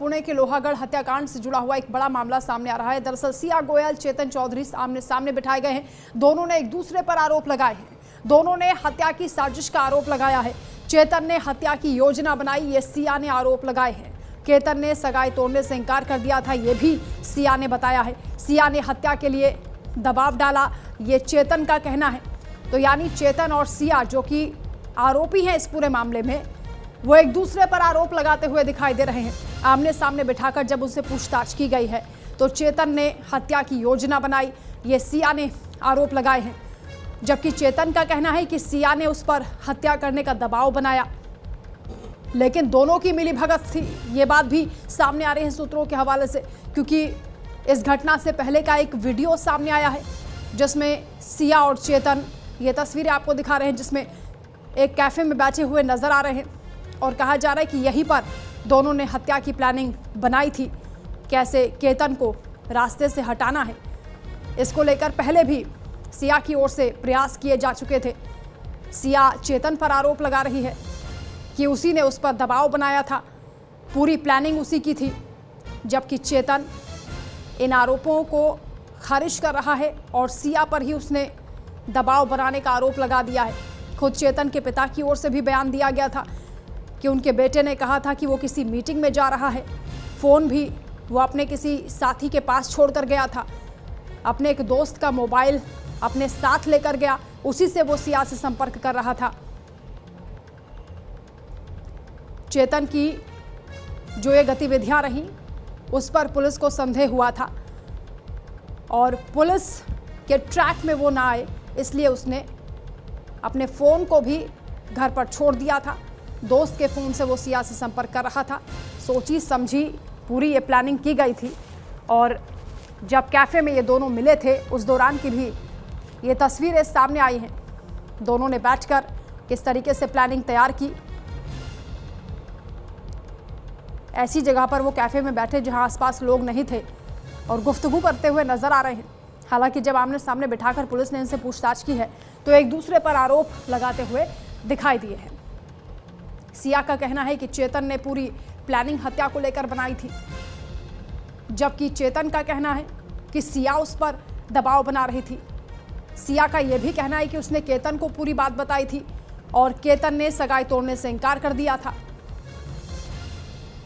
पुणे के लोहागढ़ हत्याकांड से जुड़ा हुआ एक बड़ा मामला सामने आ रहा है। दरअसल सिया गोयल, चेतन चौधरी आमने सामने बिठाए गए हैं। दोनों ने एक दूसरे पर आरोप लगाए हैं। दोनों ने हत्या की साजिश का आरोप लगाया है। चेतन ने हत्या की योजना बनाई, ये सिया ने आरोप लगाए हैं। केतन ने सगाई तोड़ने से इनकार कर दिया था, ये भी सिया ने बताया है। सिया ने हत्या के लिए दबाव डाला, ये चेतन का कहना है। तो यानी चेतन और सिया जो कि आरोपी हैं इस पूरे मामले में, वो एक दूसरे पर आरोप लगाते हुए दिखाई दे रहे हैं। आमने सामने बिठाकर जब उनसे पूछताछ की गई है तो चेतन ने हत्या की योजना बनाई, ये सिया ने आरोप लगाए हैं। जबकि चेतन का कहना है कि सिया ने उस पर हत्या करने का दबाव बनाया, लेकिन दोनों की मिलीभगत थी। ये बात भी सामने आ रही है सूत्रों के हवाले से, क्योंकि इस घटना से पहले का एक वीडियो सामने आया है जिसमें सिया और चेतन, ये तस्वीरें आपको दिखा रहे हैं, जिसमें एक कैफे में बैठे हुए नजर आ रहे हैं और कहा जा रहा है कि यहीं पर दोनों ने हत्या की प्लानिंग बनाई थी, कैसे केतन को रास्ते से हटाना है। इसको लेकर पहले भी सिया की ओर से प्रयास किए जा चुके थे। सिया चेतन पर आरोप लगा रही है कि उसी ने उस पर दबाव बनाया था, पूरी प्लानिंग उसी की थी, जबकि चेतन इन आरोपों को खारिज कर रहा है और सिया पर ही उसने दबाव बनाने का आरोप लगा दिया है। खुद चेतन के पिता की ओर से भी बयान दिया गया था कि उनके बेटे ने कहा था कि वो किसी मीटिंग में जा रहा है। फ़ोन भी वो अपने किसी साथी के पास छोड़कर गया था, अपने एक दोस्त का मोबाइल अपने साथ लेकर गया, उसी से वो सिया से संपर्क कर रहा था। चेतन की जो ये गतिविधियां रहीं उस पर पुलिस को संदेह हुआ था और पुलिस के ट्रैक में वो ना आए, इसलिए उसने अपने फ़ोन को भी घर पर छोड़ दिया था। दोस्त के फ़ोन से वो सिया से संपर्क कर रहा था। सोची समझी पूरी ये प्लानिंग की गई थी। और जब कैफ़े में ये दोनों मिले थे उस दौरान की भी ये तस्वीरें सामने आई हैं। दोनों ने बैठकर किस तरीके से प्लानिंग तैयार की। ऐसी जगह पर वो कैफ़े में बैठे जहां आसपास लोग नहीं थे और गुफ्तगू करते हुए नजर आ रहे हैं। हालांकि जब आमने सामने बिठाकर पुलिस ने इनसे पूछताछ की है तो एक दूसरे पर आरोप लगाते हुए दिखाई दिए हैं। सिया का कहना है कि चेतन ने पूरी प्लानिंग हत्या को लेकर बनाई थी, जबकि चेतन का कहना है कि सिया उस पर दबाव बना रही थी। सिया का यह भी कहना है कि उसने केतन को पूरी बात बताई थी और केतन ने सगाई तोड़ने से इनकार कर दिया था।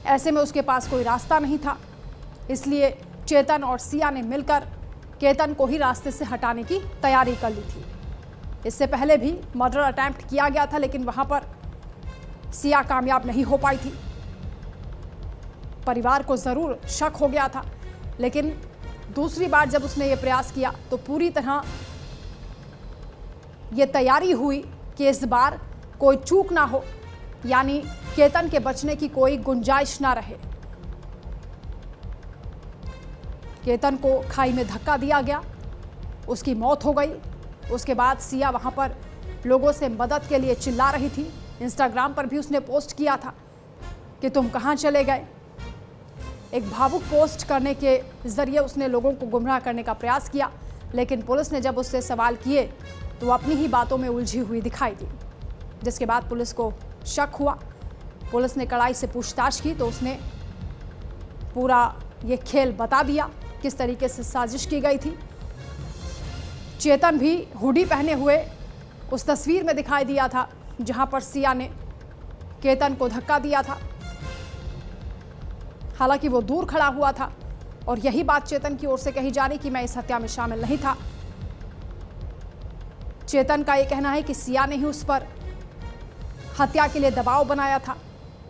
ऐसे में उसके पास कोई रास्ता नहीं था, इसलिए चेतन और सिया ने मिलकर केतन को ही रास्ते से हटाने की तैयारी कर ली थी। इससे पहले भी मर्डर अटेम्प्ट किया गया था, लेकिन वहां पर सिया कामयाब नहीं हो पाई थी। परिवार को जरूर शक हो गया था, लेकिन दूसरी बार जब उसने ये प्रयास किया तो पूरी तरह ये तैयारी हुई कि इस बार कोई चूक ना हो, यानी केतन के बचने की कोई गुंजाइश ना रहे। केतन को खाई में धक्का दिया गया, उसकी मौत हो गई। उसके बाद सिया वहां पर लोगों से मदद के लिए चिल्ला रही थी। इंस्टाग्राम पर भी उसने पोस्ट किया था कि तुम कहां चले गए। एक भावुक पोस्ट करने के जरिए उसने लोगों को गुमराह करने का प्रयास किया, लेकिन पुलिस ने जब उससे सवाल किए तो वो अपनी ही बातों में उलझी हुई दिखाई दी, जिसके बाद पुलिस को शक हुआ। पुलिस ने कड़ाई से पूछताछ की तो उसने पूरा ये खेल बता दिया, किस तरीके से साजिश की गई थी। चेतन भी हुडी पहने हुए उस तस्वीर में दिखाई दिया था जहां पर सिया ने केतन को धक्का दिया था। हालांकि वो दूर खड़ा हुआ था और यही बात चेतन की ओर से कही जा रही कि मैं इस हत्या में शामिल नहीं था। चेतन का ये कहना है कि सिया ने ही उस पर हत्या के लिए दबाव बनाया था,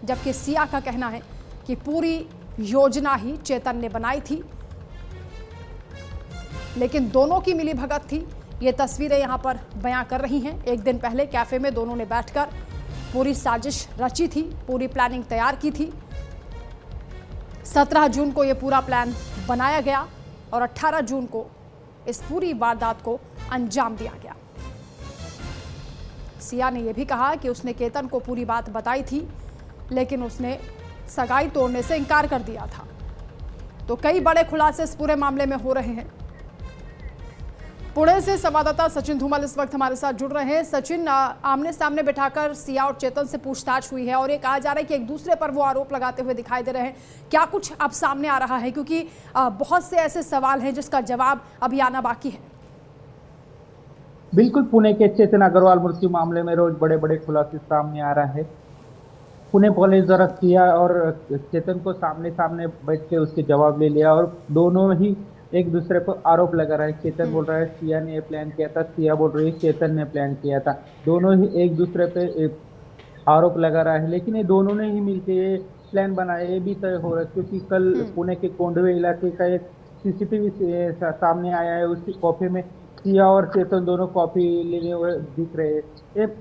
जबकि सिया का कहना है कि पूरी योजना ही चेतन ने बनाई थी, लेकिन दोनों की मिलीभगत थी। ये तस्वीरें यहाँ पर बयां कर रही हैं। एक दिन पहले कैफे में दोनों ने बैठकर पूरी साजिश रची थी, पूरी प्लानिंग तैयार की थी। 17 जून को ये पूरा प्लान बनाया गया और 18 जून को इस पूरी वारदात को अंजाम दिया गया। सिया ने यह भी कहा कि उसने केतन को पूरी बात बताई थी, लेकिन उसने सगाई तोड़ने से इनकार कर दिया था। तो कई बड़े खुलासे इस पूरे मामले में हो रहे हैं। पुणे से संवाददाता सचिन धूमल इस वक्त हमारे साथ जुड़ रहे हैं। सचिन, आमने सामने बिठाकर सिया और चेतन से पूछताछ हुई है और ये कहा जा रहा है कि एक दूसरे पर वो आरोप लगाते हुए दिखाई दे रहे हैं। क्या कुछ अब सामने आ रहा है, क्योंकि बहुत से ऐसे सवाल हैं जिसका जवाब अभी आना बाकी है। बिल्कुल, पुणे के चेतन अग्रवाल मृत्यु मामले में रोज बड़े बड़े खुलासे सामने आ रहा है। पुणे पुलिस द्वारा सिया और चेतन को सामने सामने बैठ के उसके जवाब ले लिया और दोनों ही एक दूसरे पर आरोप लगा रहा है। चेतन बोल रहा है सिया ने प्लान किया था, सिया बोल रही है चेतन ने प्लान किया था। दोनों ही एक दूसरे पे आरोप लगा रहा है, लेकिन ये दोनों ने ही मिलकर ये प्लान बनाया, ये भी तय हो रहा है। क्योंकि कल पुणे के कोंडवे इलाके का एक सीसीटीवी सामने आया है, उसकी कॉपी में सिया और चेतन दोनों कॉपी लेने हुए दिख रहे हैं। ये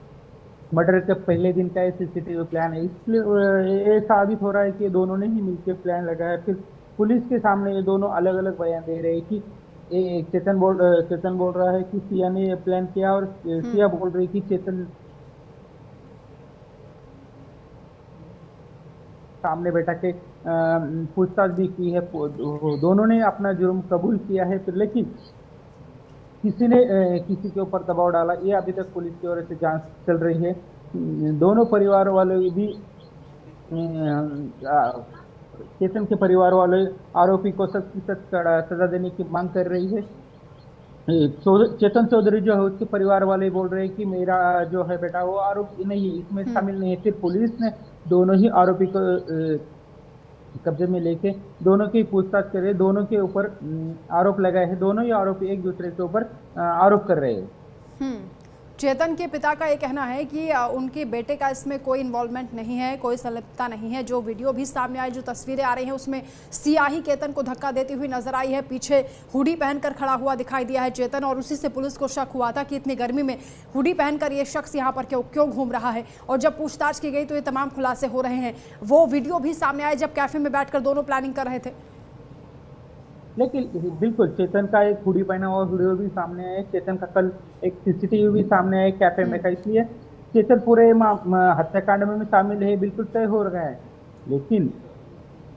मर्डर के पहले दिन का सीसीटीवी प्लान है, इसलिए ये साबित हो रहा है कि दोनों ने ही मिलकर प्लान लगाया। फिर पुलिस के सामने ये दोनों अलग अलग बयान दे रहे हैं कि चेतन बोल रहा है कि सिया ने ये प्लान किया और सिया बोल रही कि चेतन सामने बैठा के पूछताछ भी की है। दोनों ने अपना जुर्म कबूल किया है, फिर लेकिन किसी ने किसी के ऊपर दबाव डाला, ये अभी तक पुलिस की ओर से जांच चल रही है। दोनों परिवार वाले भी चेतन के परिवार वाले आरोपी को सख्त से सख्त सजा देने की मांग कर रही है। चेतन चौधरी जो है उसके परिवार वाले बोल रहे हैं कि मेरा जो है बेटा वो आरोपी नहीं, इसमें शामिल नहीं है। फिर पुलिस ने दोनों ही आरोपी को कब्जे में लेके दोनों की पूछताछ कर रहे हैं, दोनों के ऊपर आरोप लगाए हैं। दोनों ही आरोपी एक दूसरे के ऊपर आरोप कर रहे हैं। चेतन के पिता का ये कहना है कि उनके बेटे का इसमें कोई इन्वॉल्वमेंट नहीं है, कोई संलिप्तता नहीं है। जो वीडियो भी सामने आई, जो तस्वीरें आ रही हैं, उसमें सिया ही चेतन को धक्का देती हुई नजर आई है। पीछे हुडी पहनकर खड़ा हुआ दिखाई दिया है चेतन, और उसी से पुलिस को शक हुआ था कि इतनी गर्मी में हुडी पहनकर ये शख्स यहाँ पर क्यों घूम रहा है। और जब पूछताछ की गई तो ये तमाम खुलासे हो रहे हैं। वो वीडियो भी सामने आए जब कैफे में बैठकर दोनों प्लानिंग कर रहे थे। लेकिन बिल्कुल चेतन का एक हुडी पहना हुआ वीडियो भी सामने आया। चेतन का कल एक सीसीटीवी भी सामने आया कैफे में का, इसलिए चेतन पूरे हत्याकांड में शामिल है, बिल्कुल तय हो रहा है। लेकिन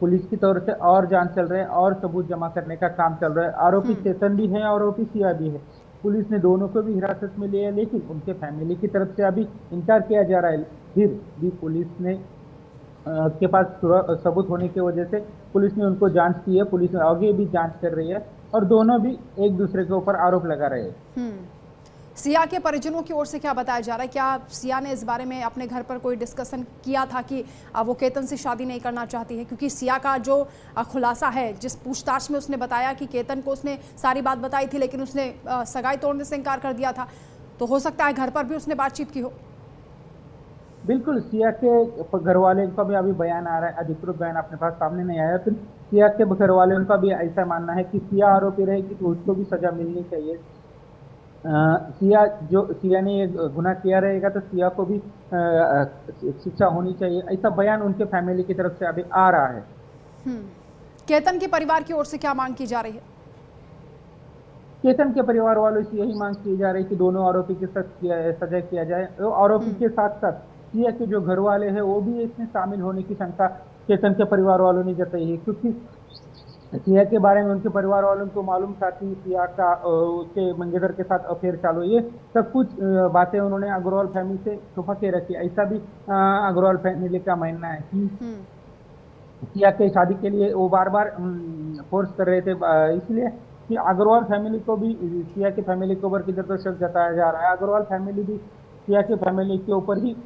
पुलिस की तरफ से और जांच चल रही है और सबूत जमा करने का काम चल रहा है। आरोपी चेतन भी है, आरोपी सिया भी है। पुलिस ने दोनों को भी हिरासत में लिया है, लेकिन उनके फैमिली की तरफ से अभी इनकार किया जा रहा है। फिर भी पुलिस ने के पास सबूत होने की वजह से पुलिस ने उनको जांच की है, पुलिस आगे भी जांच कर रही है और दोनों भी एक दूसरे के ऊपर आरोप लगा रहे हैं। सिया के परिजनों की ओर से क्या बताया जा रहा है? क्या सिया ने इस बारे में अपने घर पर कोई डिस्कशन किया था कि वो केतन से शादी नहीं करना चाहती है? क्योंकि सिया का जो खुलासा है, जिस पूछताछ में उसने बताया कि केतन को उसने सारी बात बताई थी, लेकिन उसने सगाई तोड़ने से इनकार कर दिया था, तो हो सकता है घर पर भी उसने बातचीत की हो। बिल्कुल, सिया के घर वाले का भी अभी बयान आ रहा है, अधिकृत बयान अपने पास सामने नहीं आया। फिर सिया के घर वाले उनका भी ऐसा मानना है कि सिया आरोपी रहेगी तो उसको भी सजा मिलनी चाहिए। सिया ने ये गुनाह किया रहेगा तो सिया को भी शिक्षा होनी चाहिए, ऐसा बयान उनके फैमिली की तरफ से अभी आ रहा है। केतन के परिवार की ओर से क्या मांग की जा रही है? केतन के परिवार वालों से यही मांग की जा रही है कि दोनों आरोपी के साथ सजा किया जाए। तो आरोपी के साथ साथ सिया के जो घर वाले हैं वो भी इसमें शामिल होने की शंका चेतन के परिवार वालों ने जताई है, क्योंकि सिया के बारे में उनके परिवार वालों को मालूम था कि सिया का उसके मंगेतर के साथ अफेयर चालू, ये सब कुछ बातें उन्होंने अग्रवाल फैमिली से छुपा के रखी। ऐसा भी अग्रवाल फैमिली का मानना है कि सिया के शादी के लिए वो बार बार फोर्स कर रहे थे, इसलिए कि अग्रवाल फैमिली को भी सिया की फैमिली के ऊपर किधर तो शक जताया जा रहा है। अग्रवाल फैमिली भी सिया की फैमिली के ऊपर ही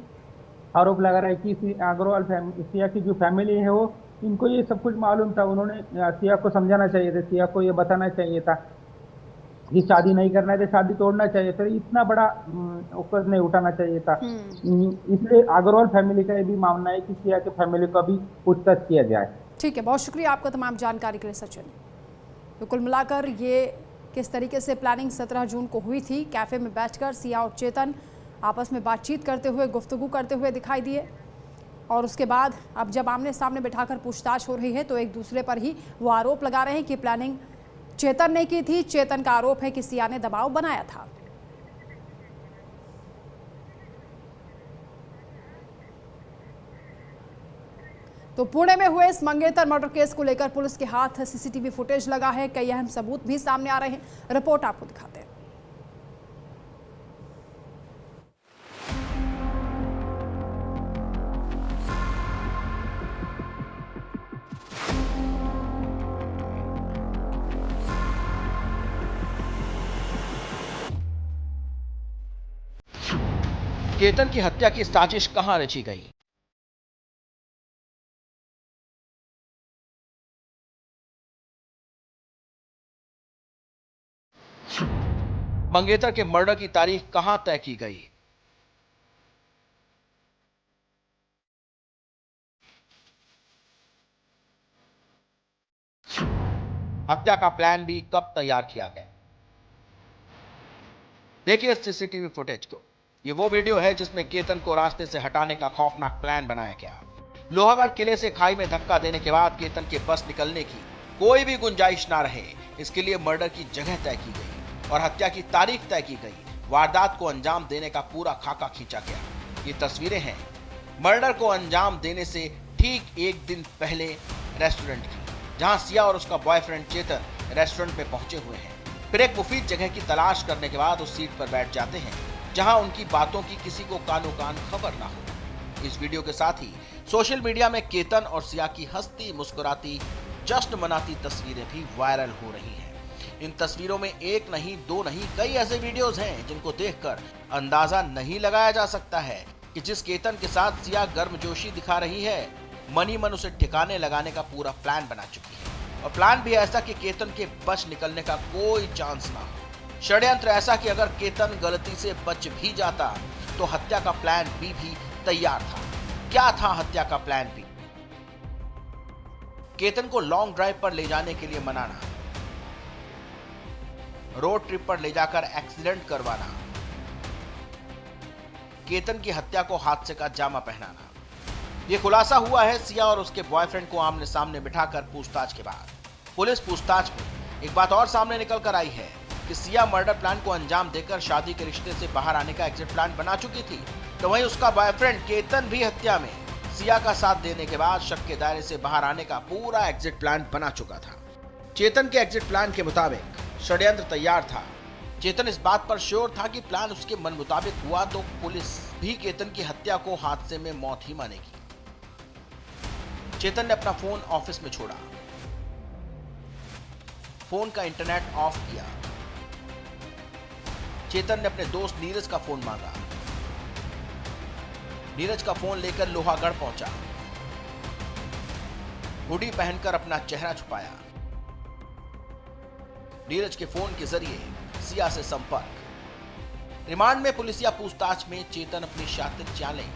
आरोप लगा रहा है कि अग्रवाल सिया की जो फैमिली है वो इनको ये सब कुछ मालूम था। उन्होंने सिया को समझाना चाहिए था, सिया को ये बताना चाहिए था कि शादी नहीं करना है तो शादी तोड़ना चाहिए था, इतना बड़ा ऊपर नहीं उठाना चाहिए था। इसलिए अग्रवाल फैमिली का ये भी मानना है कि सिया के फैमिली को भी पूछताछ किया जाए। ठीक है, बहुत शुक्रिया आपका तमाम जानकारी के लिए सचिन। तो कुल मिलाकर ये किस तरीके से प्लानिंग 17 जून को हुई थी, कैफे में बैठकर सिया और चेतन आपस में बातचीत करते हुए, गुफ्तगू करते हुए दिखाई दिए, और उसके बाद अब जब आमने सामने बिठाकर पूछताछ हो रही है तो एक दूसरे पर ही वो आरोप लगा रहे हैं कि प्लानिंग चेतन ने की थी। चेतन का आरोप है कि सिया ने दबाव बनाया था। तो पुणे में हुए इस मंगेतर मर्डर केस को लेकर पुलिस के हाथ सीसीटीवी फुटेज लगा है, कई अहम सबूत भी सामने आ रहे हैं। रिपोर्ट आपको दिखाते हैं। केतन की हत्या की साजिश कहां रची गई? मंगेतर के मर्डर की तारीख कहां तय की गई? हत्या का प्लान भी कब तैयार किया गया? देखिए सीसीटीवी फुटेज को। ये वो वीडियो है जिसमें केतन को रास्ते से हटाने का खौफनाक प्लान बनाया गया। लोहागढ़ किले से खाई में धक्का देने के बाद केतन के बस निकलने की कोई भी गुंजाइश ना रहे, इसके लिए मर्डर की जगह तय की गई और हत्या की तारीख तय की गई। वारदात को अंजाम देने का पूरा खाका खींचा गया। ये तस्वीरें हैं मर्डर को अंजाम देने से ठीक एक दिन पहले रेस्टोरेंट की, जहां सिया और उसका बॉयफ्रेंड चेतन रेस्टोरेंट में पहुंचे हुए हैं। फिर एक मुफीद जगह की तलाश करने के बाद उस सीट पर बैठ जाते हैं जहां उनकी बातों की किसी को कानो कान खबर ना हो। इस वीडियो के साथ ही सोशल मीडिया में केतन और सिया की हंसती मुस्कुराती जश्न मनाती तस्वीरें भी वायरल हो रही हैं। इन तस्वीरों में एक नहीं दो नहीं कई ऐसे वीडियोस हैं जिनको देखकर अंदाजा नहीं लगाया जा सकता है कि जिस केतन के साथ सिया गर्मजोशी दिखा रही है, मनी मन उसे ठिकाने लगाने का पूरा प्लान बना चुकी है। और प्लान भी ऐसा कि केतन के बच निकलने का कोई चांस ना हो। षड्यंत्र ऐसा कि अगर केतन गलती से बच भी जाता तो हत्या का प्लान बी भी तैयार था। क्या था हत्या का प्लान बी? केतन को लॉन्ग ड्राइव पर ले जाने के लिए मनाना, रोड ट्रिप पर ले जाकर एक्सीडेंट करवाना, केतन की हत्या को हादसे का जामा पहनाना। यह खुलासा हुआ है सिया और उसके बॉयफ्रेंड को आमने सामने बिठाकर पूछताछ के बाद। पुलिस पूछताछ में एक बात और सामने निकल कर आई है कि सिया मर्डर प्लान को अंजाम देकर शादी के रिश्ते से बाहर आने का एग्जिट प्लान बना चुकी थी, तो वहीं उसका बॉयफ्रेंड केतन भी हत्या में सिया का साथ देने के बाद शक के दायरे से बाहर आने का पूरा एग्जिट प्लान बना चुका था। चेतन के एग्जिट प्लान के मुताबिक षड्यंत्र तैयार था। चेतन इस बात पर श्योर था कि प्लान उसके मन मुताबिक हुआ तो पुलिस भी केतन की हत्या को हादसे में मौत ही मानेगी। चेतन ने अपना फोन ऑफिस में छोड़ा, फोन का इंटरनेट ऑफ किया। चेतन ने अपने दोस्त नीरज का फोन मांगा। नीरज का फोन लेकर लोहागढ़ पहुंचा। हुडी पहनकर अपना चेहरा छुपाया। नीरज के फोन के जरिए सिया से संपर्क। रिमांड में पुलिसिया पूछताछ में चेतन अपनी शातिर चालें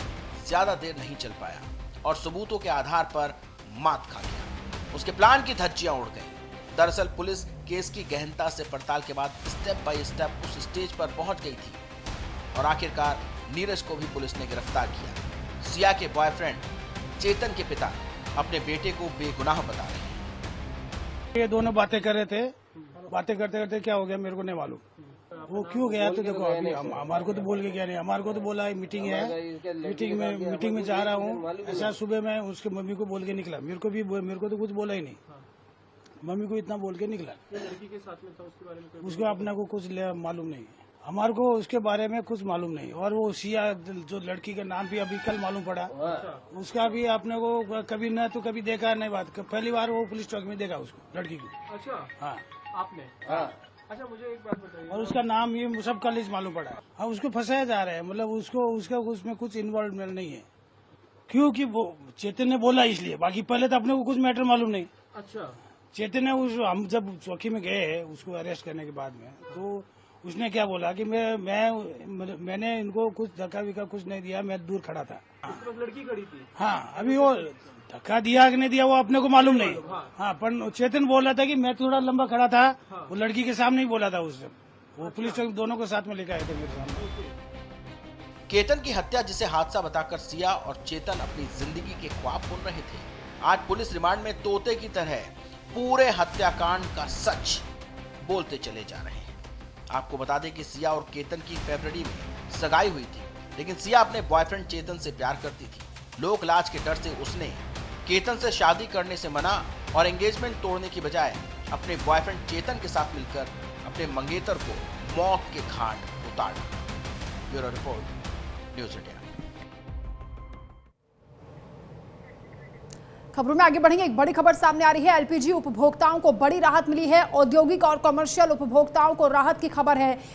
ज्यादा देर नहीं चल पाया और सबूतों के आधार पर मात खा गया। उसके प्लान की धज्जियां उड़ गईं। दरअसल पुलिस केस की गहनता से पड़ताल के बाद स्टेप बाय स्टेप उस स्टेज पर पहुंच गई थी और आखिरकार नीरज को भी पुलिस ने गिरफ्तार किया। सिया के बॉयफ्रेंड चेतन के पिता अपने बेटे को बेगुनाह बता रहे हैं। ये दोनों बातें कर रहे थे, बातें करते करते क्या हो गया मेरे को नहीं मालूम। वो क्यों गया तो देखो अभी हमारे को तो बोल के गया नहीं। हमारे को तो बोला है मीटिंग है, मीटिंग में जा रहा हूँ। ऐसा सुबह मैं उसके मम्मी को बोल के निकला। मेरे को तो कुछ बोला ही नहीं। मम्मी को इतना बोल के निकला। लड़की के साथ में था, उसके बारे में उसको अपने को कुछ मालूम नहीं। हमारे को उसके बारे में कुछ मालूम नहीं। और वो सिया जो लड़की का नाम भी अभी कल मालूम पड़ा, उसका भी अपने को कभी न तो कभी देखा नहीं। बात पहली बार वो पुलिस चौक में देखा उसको, लड़की को। अच्छा, हाँ आपने? हाँ। अच्छा, मुझे एक बात बताइए। और उसका नाम ये सब कल इस मालूम पड़ा। अब उसको फंसाया जा रहा है, मतलब उसका उसमें कुछ इन्वॉल्वमेंट नहीं है, क्योंकि वो चेतन ने बोला इसलिए। बाकी पहले तो अपने को कुछ मैटर मालूम नहीं। अच्छा, चेतन ने हम जब चौकी में गए उसको अरेस्ट करने के बाद में, तो उसने क्या बोला कि मैंने इनको कुछ धक्का विक्का कुछ नहीं दिया, मैं दूर खड़ा था। बस लड़की खड़ी थी। हाँ, अभी वो धक्का दिया कि नहीं दिया वो अपने को मालूम नहीं। हाँ, पर चेतन बोल रहा था कि मैं थोड़ा लंबा खड़ा था। वो लड़की के सामने ही बोला था उसने। वो पुलिस चौक दोनों को साथ में लेकर आए थे मेरे सामने। केतन की हत्या जिसे हादसा बताकर सिया और चेतन अपनी जिंदगी के ख्वाब बुन रहे थे, आज पुलिस रिमांड में तोते की तरह पूरे हत्याकांड का सच बोलते चले जा रहे हैं। आपको बता दें कि सिया और केतन की फरवरी में सगाई हुई थी, लेकिन सिया अपने बॉयफ्रेंड चेतन से प्यार करती थी। लोक लाज के डर से उसने केतन से शादी करने से मना और एंगेजमेंट तोड़ने की बजाय अपने बॉयफ्रेंड चेतन के साथ मिलकर अपने मंगेतर को मौत के घाट उतार डाला। Bureau report, news India. खबरों में आगे बढ़ेंगे। एक बड़ी खबर सामने आ रही है। एलपीजी उपभोक्ताओं को बड़ी राहत मिली है। औद्योगिक और कमर्शियल उपभोक्ताओं को राहत की खबर है।